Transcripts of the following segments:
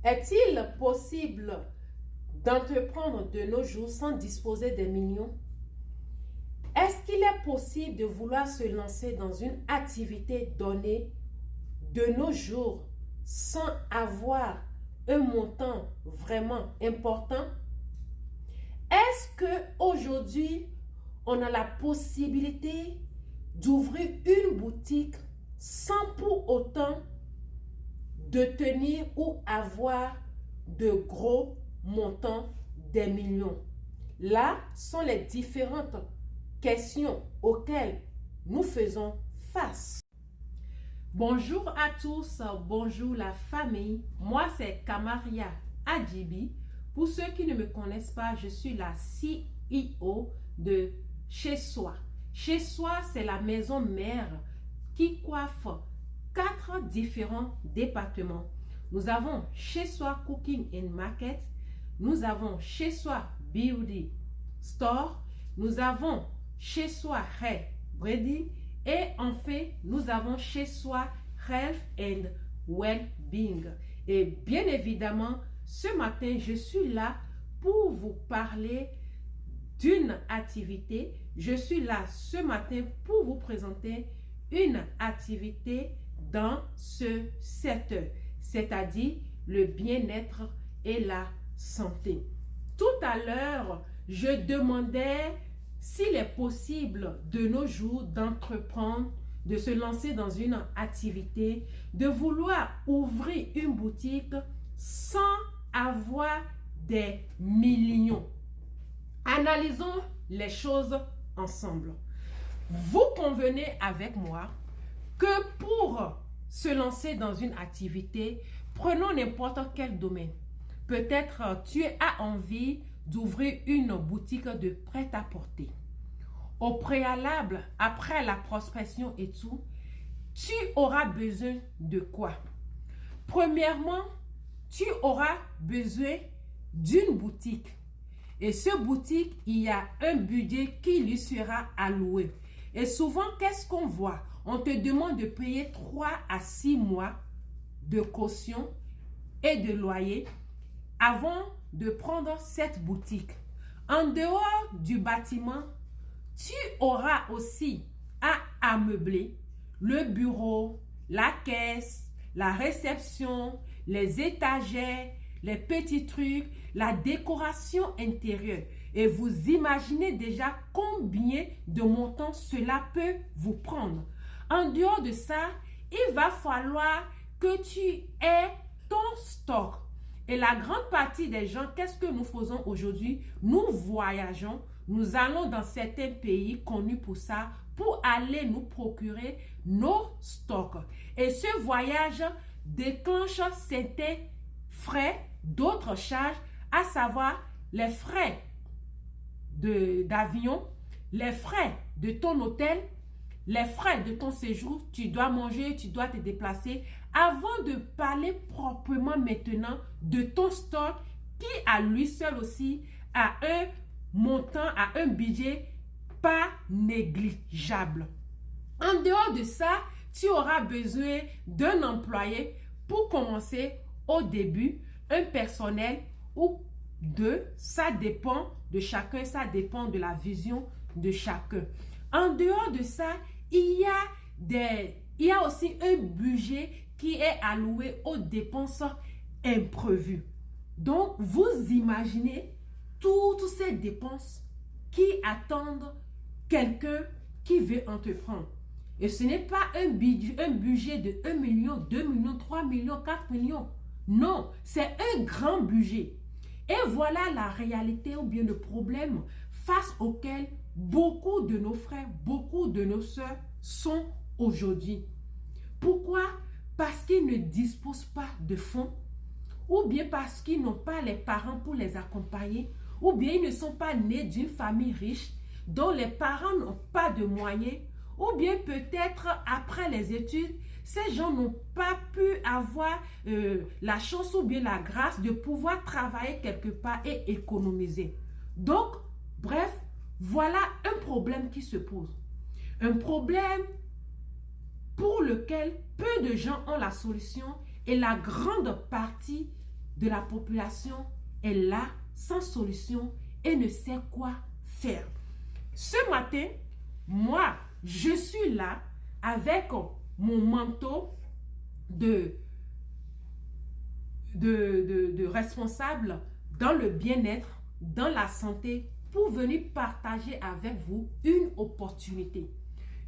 Est-il possible d'entreprendre de nos jours sans disposer des millions? Est-ce qu'il est possible de vouloir se lancer dans une activité donnée de nos jours sans avoir un montant vraiment important? Est-ce qu'aujourd'hui, on a la possibilité d'ouvrir une boutique sans pour autant de tenir ou avoir de gros montants, des millions? Là sont les différentes questions auxquelles nous faisons face. Bonjour à tous, bonjour la famille. Moi c'est Kamaria Adjibi. Pour ceux qui ne me connaissent pas, je suis la CEO de Chez Soi. Chez Soi, c'est la maison mère qui coiffe 4 différents départements. Nous avons Chez Soi Cooking and Market, nous avons Chez Soi Beauty Store, nous avons Chez Soi Hair Ready et enfin nous avons Chez Soi Health and Well-being. Et bien évidemment, ce matin, je suis là pour vous parler d'une activité. Je suis là ce matin pour vous présenter une activité dans ce secteur, c'est-à-dire le bien-être et la santé. Tout à l'heure, je demandais s'il est possible de nos jours d'entreprendre, de se lancer dans une activité, de vouloir ouvrir une boutique sans avoir des millions. Analysons les choses ensemble. Vous convenez avec moi que pour se lancer dans une activité, prenons n'importe quel domaine. Peut-être tu as envie d'ouvrir une boutique de prêt-à-porter. Au préalable, après la prospection et tout, tu auras besoin de quoi? Premièrement, tu auras besoin d'une boutique. Et ce boutique, il y a un budget qui lui sera alloué. Et souvent, qu'est-ce qu'on voit? On te demande de payer 3 à 6 mois de caution et de loyer avant de prendre cette boutique. En dehors du bâtiment, tu auras aussi à ameubler le bureau, la caisse, la réception, les étagères, les petits trucs, la décoration intérieure. Et vous imaginez déjà combien de montants cela peut vous prendre. En dehors de ça, il va falloir que tu aies ton stock. Et la grande partie des gens, qu'est-ce que nous faisons aujourd'hui? Nous voyageons, nous allons dans certains pays connus pour ça, pour aller nous procurer nos stocks. Et ce voyage déclenche certains frais, d'autres charges, à savoir les frais d'avion, les frais de ton hôtel, les frais de ton séjour, tu dois manger, tu dois te déplacer. Avant de parler proprement maintenant de ton stock qui à lui seul aussi a un montant, a un budget pas négligeable. En dehors de ça, tu auras besoin d'un employé pour commencer au début, un personnel ou deux, ça dépend de chacun, ça dépend de la vision de chacun. En dehors de ça, il y a aussi un budget qui est alloué aux dépenses imprévues. Donc, vous imaginez toutes ces dépenses qui attendent quelqu'un qui veut entreprendre. Et ce n'est pas un budget de 1 million, 2 millions, 3 millions, 4 millions. Non, c'est un grand budget. Et voilà la réalité ou bien le problème face auquel beaucoup de nos frères, beaucoup de nos sœurs sont aujourd'hui. Pourquoi? Parce qu'ils ne disposent pas de fonds, ou bien parce qu'ils n'ont pas les parents pour les accompagner, ou bien ils ne sont pas nés d'une famille riche, dont les parents n'ont pas de moyens, ou bien peut-être après les études, ces gens n'ont pas pu avoir la chance ou bien la grâce de pouvoir travailler quelque part et économiser. Donc, bref, voilà un problème qui se pose. Un problème pour lequel peu de gens ont la solution et la grande partie de la population est là, sans solution et ne sait quoi faire. Ce matin, moi, je suis là avec mon manteau de responsable dans le bien-être, dans la santé, pour venir partager avec vous une opportunité.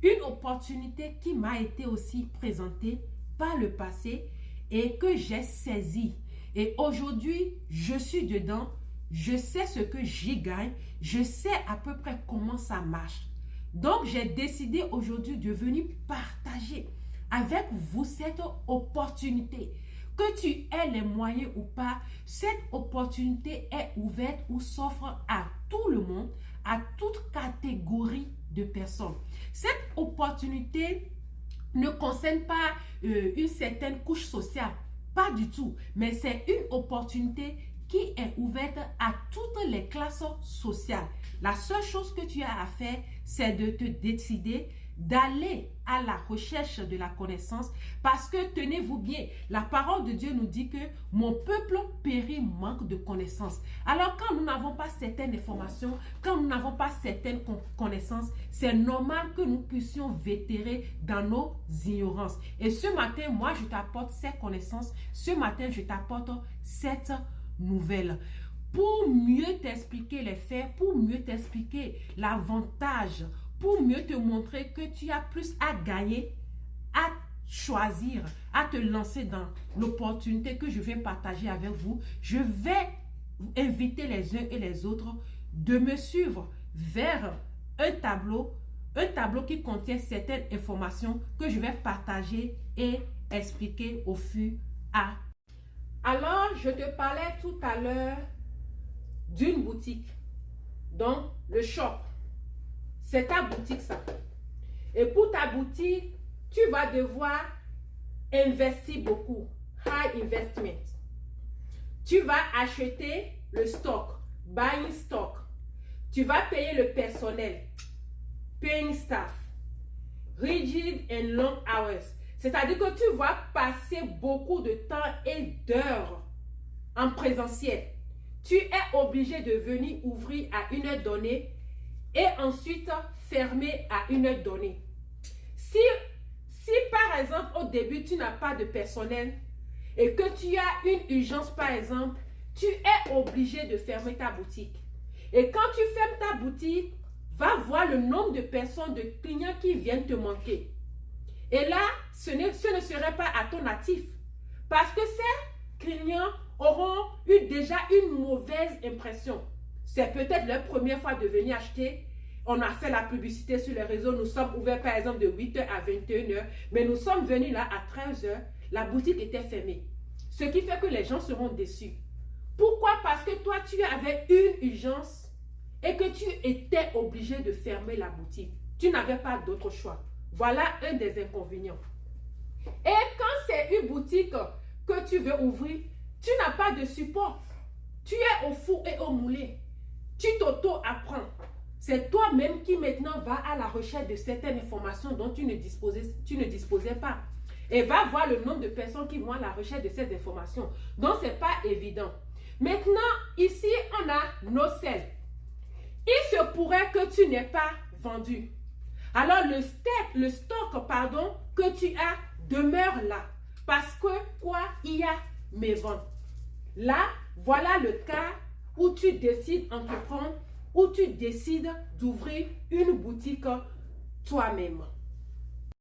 Une opportunité qui m'a été aussi présentée par le passé et que j'ai saisie. Et aujourd'hui, je suis dedans, je sais ce que j'y gagne, je sais à peu près comment ça marche. Donc, j'ai décidé aujourd'hui de venir partager avec vous cette opportunité. Que tu aies les moyens ou pas, cette opportunité est ouverte ou s'offre à tout le monde, à toute catégorie de personnes. Cette opportunité ne concerne pas une certaine couche sociale, pas du tout, mais c'est une opportunité qui est ouverte à toutes les classes sociales. La seule chose que tu as à faire, c'est de te décider d'aller à la recherche de la connaissance, parce que tenez-vous bien, la parole de Dieu nous dit que mon peuple périt manque de connaissance. Alors quand nous n'avons pas certaines informations, quand nous n'avons pas certaines connaissances, c'est normal que nous puissions vétérer dans nos ignorances. Et ce matin, moi je t'apporte ces connaissances, ce matin je t'apporte cette nouvelle. Pour mieux t'expliquer les faits, pour mieux t'expliquer l'avantage, pour mieux te montrer que tu as plus à gagner, à choisir, à te lancer dans l'opportunité que je viens partager avec vous, je vais inviter les uns et les autres de me suivre vers un tableau qui contient certaines informations que je vais partager et expliquer au fur et à mesure. Alors, je te parlais tout à l'heure d'une boutique, donc le shop. C'est ta boutique, ça. Et pour ta boutique, tu vas devoir investir beaucoup. High investment. Tu vas acheter le stock. Buying stock. Tu vas payer le personnel. Paying staff. Rigid and long hours. C'est-à-dire que tu vas passer beaucoup de temps et d'heures en présentiel. Tu es obligé de venir ouvrir à une heure donnée et ensuite fermer à une heure donnée. Si par exemple au début tu n'as pas de personnel et que tu as une urgence par exemple, tu es obligé de fermer ta boutique. Et quand tu fermes ta boutique, va voir le nombre de personnes, de clients qui viennent te manquer. Et là, ce ne serait pas à ton actif. Parce que ces clients auront eu déjà une mauvaise impression. C'est peut-être leur première fois de venir acheter. On a fait la publicité sur les réseaux. Nous sommes ouverts par exemple de 8h à 21h. Mais nous sommes venus là à 13h. La boutique était fermée. Ce qui fait que les gens seront déçus. Pourquoi? Parce que toi, tu avais une urgence et que tu étais obligé de fermer la boutique. Tu n'avais pas d'autre choix. Voilà un des inconvénients. Et quand c'est une boutique que tu veux ouvrir, tu n'as pas de support. Tu es au four et au moulin. Tu t'auto-apprends. C'est toi-même qui maintenant vas à la recherche de certaines informations dont tu ne disposais pas. Et va voir le nombre de personnes qui vont à la recherche de ces informations. Donc, ce n'est pas évident. Maintenant, ici, on a nos selles. Il se pourrait que tu n'aies pas vendu. Alors, le stock que tu as demeure là. Parce que quoi? Il y a mes ventes. Là, voilà le cas où tu décides d'entreprendre, où tu décides d'ouvrir une boutique toi-même.